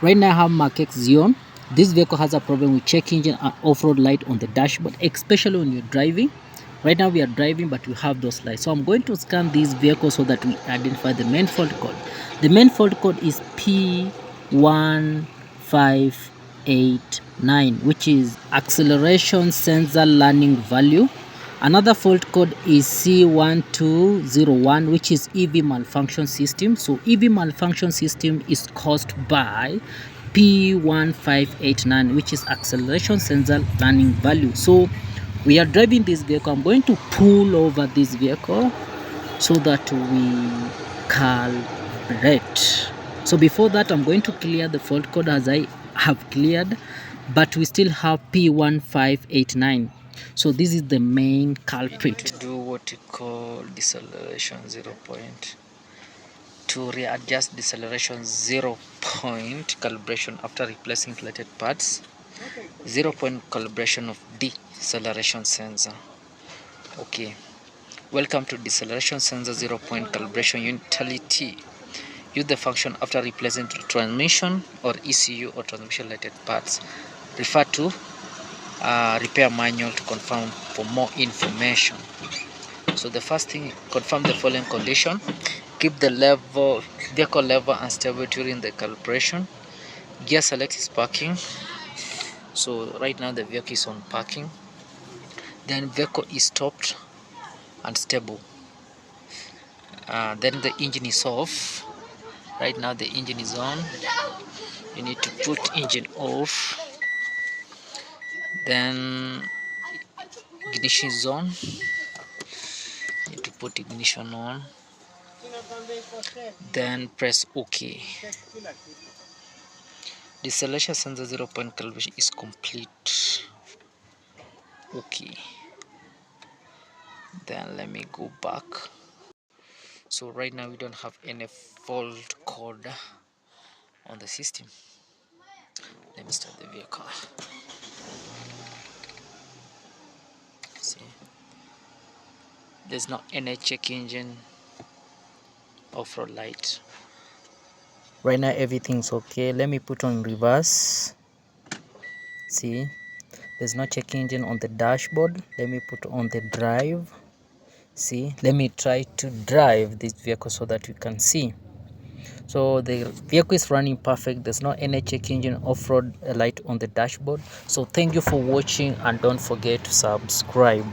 Right now I have Mark X Xeon. This vehicle has a problem with check engine and off-road light on the dashboard, especially when you're driving. Right now we are driving, but we have those lights. So I'm going to scan this vehicle so that we identify the main fault code. The main fault code is p1589, which is acceleration sensor learning value. Another fault code is C1201, which is EV malfunction system. So EV malfunction system is caused by P1589, which is acceleration sensor learning value. So we are driving this vehicle. I'm going to pull over this vehicle so that we calibrate. So before that, I'm going to clear the fault code as I have cleared, but we still have P1589. So this is the main culprit. To do what you call deceleration 0 point, to readjust deceleration 0 point calibration after replacing inflated parts, 0 point calibration of deceleration sensor. Okay, welcome to deceleration sensor 0 point calibration utility. Use the function after replacing transmission or ECU or transmission related parts. Refer to repair manual to confirm for more information. So the first thing, confirm the following condition. Keep the vehicle level unstable during the calibration. Gear select is parking. So right now the vehicle is on parking. Then vehicle is stopped and stable. Then the engine is off. Right now the engine is on. You need to put engine off. Then ignition is on. You need to put ignition on. Then press OK. Deceleration sensor 0 point calibration is complete. Okay. Then let me go back. So right now we don't have any fault code on the system. Let me start the vehicle. See, there's not any check engine, off-road light. Right now everything's okay. Let me put on reverse. See, there's no check engine on the dashboard. Let me put on the drive. See, let me try to drive this vehicle so that you can see. So the vehicle is running perfect. There's no any check engine, off-road light on the dashboard. So thank you for watching, and don't forget to subscribe.